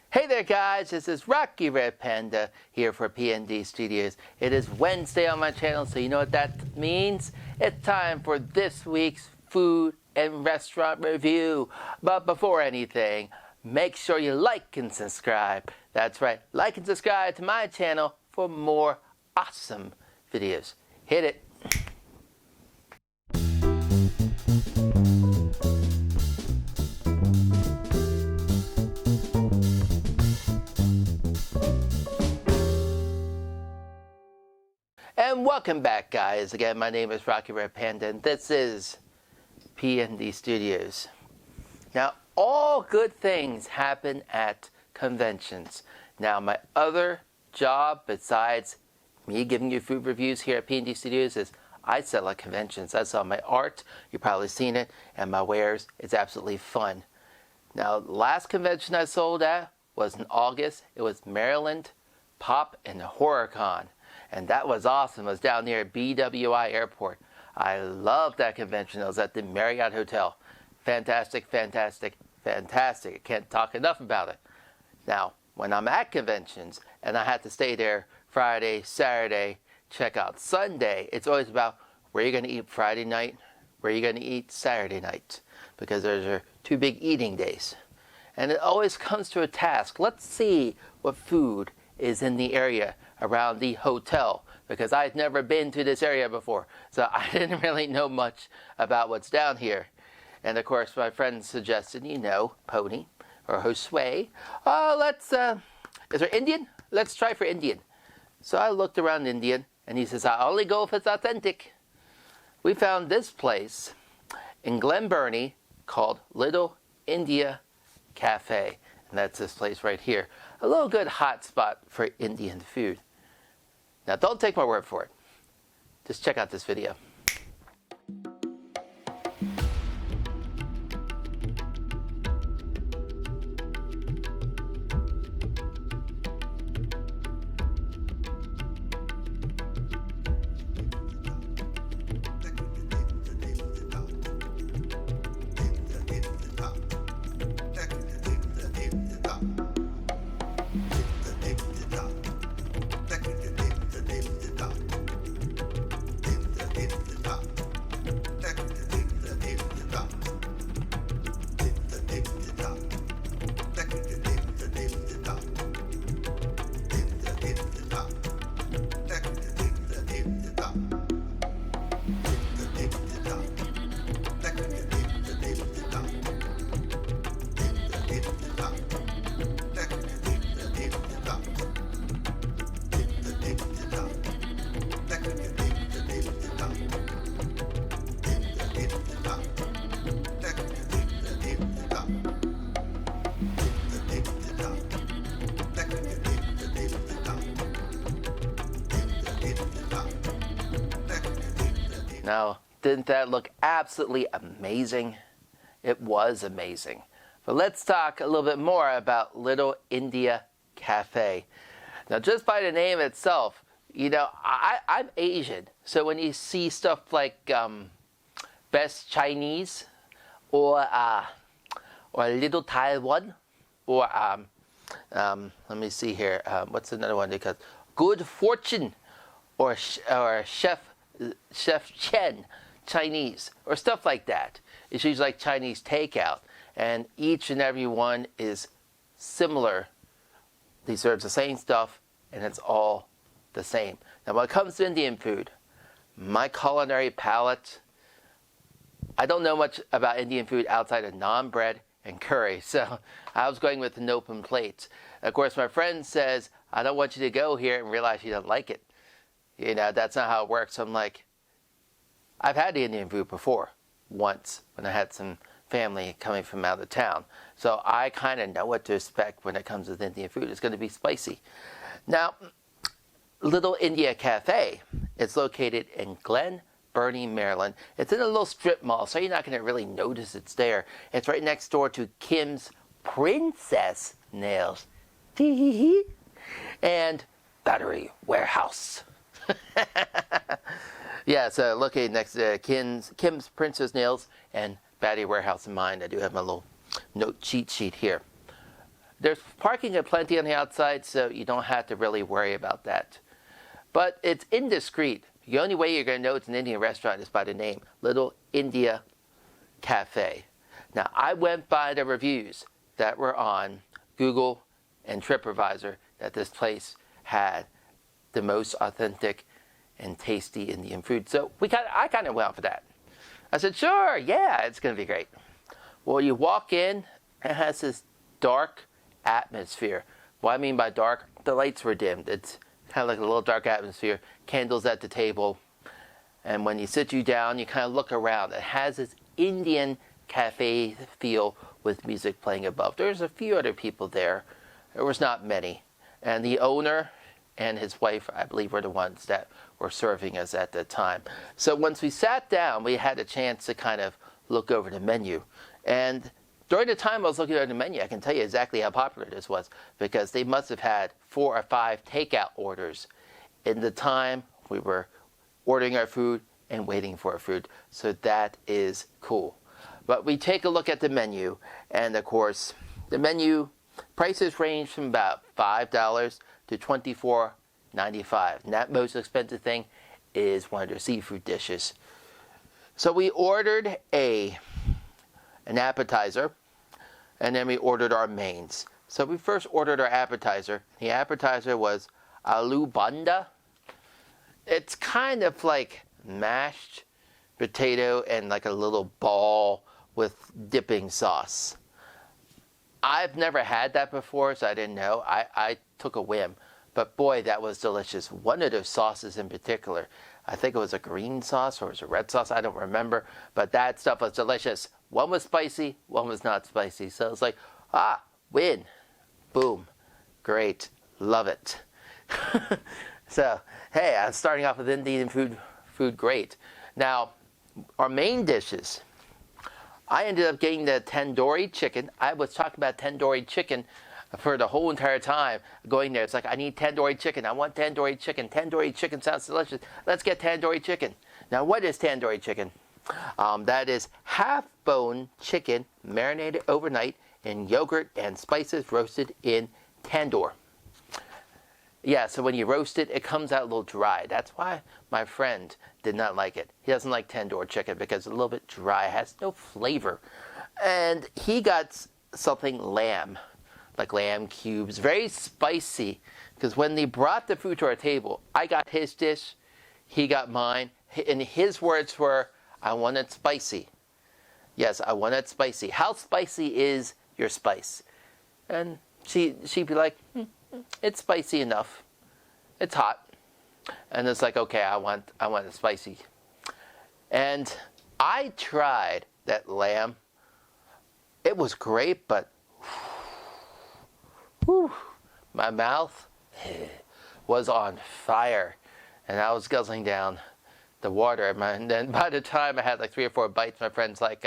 Hey there guys, this is Rocky Red Panda here for PND Studios. It is Wednesday on my channel, so you know what that means? It's time for this week's food and restaurant review. But before anything, make sure you like and subscribe. That's right, like and subscribe to my channel for more awesome videos. Hit it. And welcome back, guys. Again, my name is Rocky Red Panda, and this is PND Studios. Now, all good things happen at conventions. Now, my other job, besides me giving you food reviews here at PND Studios, is I sell at conventions. I sell my art, you've probably seen it, and my wares. It's absolutely fun. Now, the last convention I sold at was in August. It was Maryland Pop and HorrorCon. And that was awesome. It was down near BWI Airport. I loved that convention. It was at the Marriott Hotel. Fantastic, fantastic, fantastic. I can't talk enough about it. Now, when I'm at conventions and I have to stay there Friday, Saturday, check out Sunday, it's always about where you're going to eat Friday night, where you're going to eat Saturday night, because those are two big eating days. And it always comes to a task. Let's see what food is in the area around the hotel, because I've never been to this area before, so I didn't really know much about what's down here. And of course my friend suggested, Pony or Josue, is there Indian? Let's try for Indian. So I looked around Indian, and he says, I only go if it's authentic. We found this place in Glen Burnie called Little India Cafe, and that's this place right here. A little good hot spot for Indian food. Now, don't take my word for it. Just check out this video. Now, didn't that look absolutely amazing? It was amazing. But let's talk a little bit more about Little India Cafe. Now, just by the name itself, I'm Asian. So when you see stuff like Best Chinese or Little Taiwan or let me see here, what's another one? Because Good Fortune or Chef Chen Chinese or stuff like that. It's usually like Chinese takeout, and each and every one is similar. They serve the same stuff, and it's all the same. Now, when it comes to Indian food, my culinary palate, I don't know much about Indian food outside of naan bread and curry, so I was going with an open plate. Of course, my friend says, I don't want you to go here and realize you don't like it. That's not how it works. So I'm like, I've had Indian food before, once, when I had some family coming from out of town. So I kind of know what to expect when it comes to Indian food. It's going to be spicy. Now, Little India Cafe is located in Glen Burnie, Maryland. It's in a little strip mall, so you're not going to really notice it's there. It's right next door to Kim's Princess Nails and Battery Warehouse. Yeah, so located next to Kim's Princess Nails and Battery Warehouse in mind. I do have my little note cheat sheet here. There's parking aplenty on the outside, so you don't have to really worry about that. But it's indiscreet. The only way you're going to know it's an Indian restaurant is by the name, Little India Cafe. Now, I went by the reviews that were on Google and TripAdvisor that this place had the most authentic and tasty Indian food. So I kind of went for that. I said, sure, yeah, it's going to be great. Well, you walk in, it has this dark atmosphere. What I mean by dark, the lights were dimmed. It's kind of like a little dark atmosphere, candles at the table. And when you sit you down, you kind of look around. It has this Indian cafe feel with music playing above. There's a few other people there. There was not many. And the owner and his wife, I believe, were the ones that were serving us at the time. So once we sat down, we had a chance to kind of look over the menu. And during the time I was looking over the menu, I can tell you exactly how popular this was, because they must have had 4 or 5 takeout orders in the time we were ordering our food and waiting for our food. So that is cool. But we take a look at the menu, and of course, the menu prices range from about $5 to $24.95. And that most expensive thing is one of their seafood dishes. So we ordered an appetizer, and then we ordered our mains. So we first ordered our appetizer. The appetizer was aloo banda. It's kind of like mashed potato and like a little ball with dipping sauce. I've never had that before, so I didn't know. I took a whim. But boy, that was delicious. One of those sauces in particular, I think it was a green sauce or it was a red sauce, I don't remember. But that stuff was delicious. One was spicy, one was not spicy. So it's like, win. Boom. Great. Love it. So, hey, I'm starting off with Indian food great. Now, our main dishes, I ended up getting the tandoori chicken. I was talking about tandoori chicken for the whole entire time going there. It's like, I need tandoori chicken. I want tandoori chicken. Tandoori chicken sounds delicious. Let's get tandoori chicken. Now, what is tandoori chicken? That is half-bone chicken marinated overnight in yogurt and spices roasted in tandoor. Yeah, so when you roast it, it comes out a little dry. That's why my friend did not like it. He doesn't like tandoor chicken because it's a little bit dry. It has no flavor. And he got something lamb, like lamb cubes, very spicy. Because when they brought the food to our table, I got his dish, he got mine. And his words were, I want it spicy. Yes, I want it spicy. How spicy is your spice? And she'd be like, it's spicy enough. It's hot. And it's like, okay, I want it spicy. And I tried that lamb. It was great, but my mouth was on fire. And I was guzzling down the water. And then by the time I had like 3 or 4 bites, my friend's like,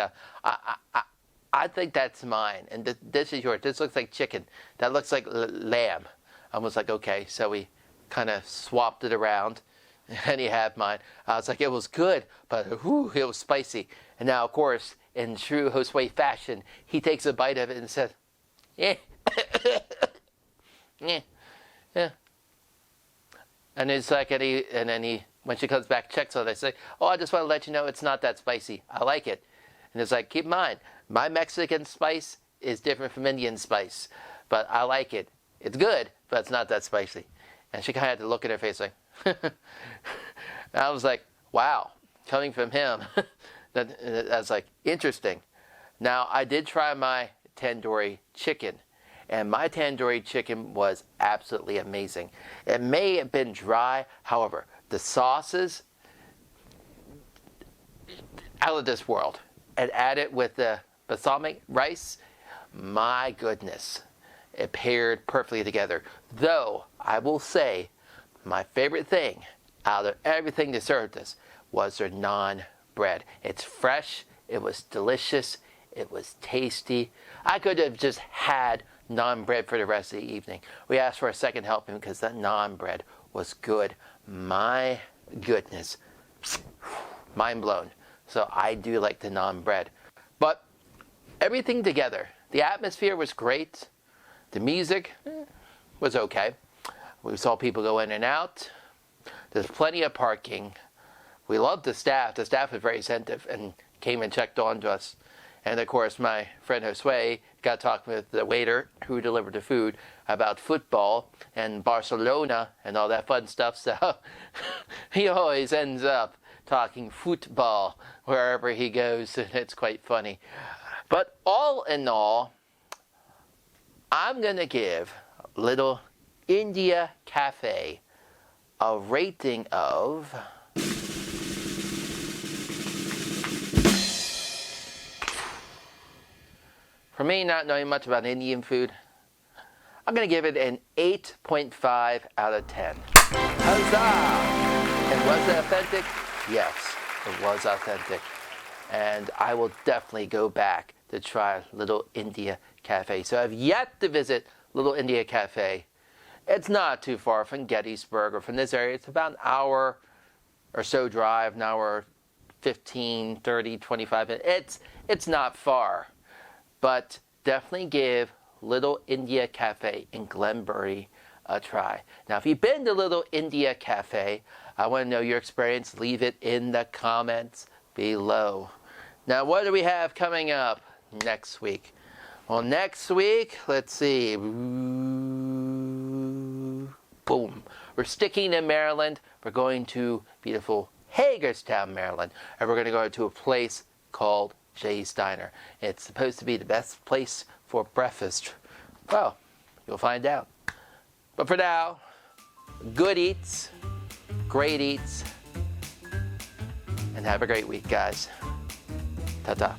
I think that's mine. And this is yours. This looks like chicken. That looks like lamb. I was like, okay. So we kind of swapped it around. And he had mine. I was like, it was good, but it was spicy. And now, of course, in true Josue fashion, he takes a bite of it and says, yeah. Yeah. And it's like, and then when she comes back, checks on it, I say, I just want to let you know it's not that spicy. I like it. And it's like, keep in mind, my Mexican spice is different from Indian spice, but I like it. It's good, but it's not that spicy. And she kind of had to look at her face like, I was like, wow, coming from him, that's like interesting. Now, I did try my tandoori chicken, and my tandoori chicken was absolutely amazing. It may have been dry, however, the sauces, out of this world. And add it with the balsamic rice, my goodness, it paired perfectly together. Though, I will say, my favorite thing out of everything they served us was their naan bread. It's fresh, it was delicious, it was tasty. I could have just had naan bread for the rest of the evening. We asked for a second helping because that naan bread was good. My goodness, mind blown. So I do like the naan bread. But everything together, the atmosphere was great. The music was okay. We saw people go in and out. There's plenty of parking. We loved the staff. The staff was very attentive and came and checked on to us. And of course, my friend Josue got talking with the waiter who delivered the food about football and Barcelona and all that fun stuff. So he always ends up talking football wherever he goes, and it's quite funny. But all in all, I'm going to give Little India Cafe a rating of... For me, not knowing much about Indian food, I'm going to give it an 8.5 out of 10. Huzzah! And was it authentic? Yes, it was authentic. And I will definitely go back to try Little India Cafe. So I've yet to visit Little India Cafe. It's not too far from Gettysburg or from this area. It's about an hour or so drive, an hour 15, 30, 25 minutes. It's not far. But definitely give Little India Cafe in Glen Burnie a try. Now, if you've been to Little India Cafe, I want to know your experience. Leave it in the comments below. Now, what do we have coming up next week? Well, next week, let's see. Boom. We're sticking in Maryland. We're going to beautiful Hagerstown, Maryland. And we're going to go to a place called Jay's Diner. It's supposed to be the best place for breakfast. Well, you'll find out. But for now, good eats, great eats, and have a great week, guys. Ta-ta.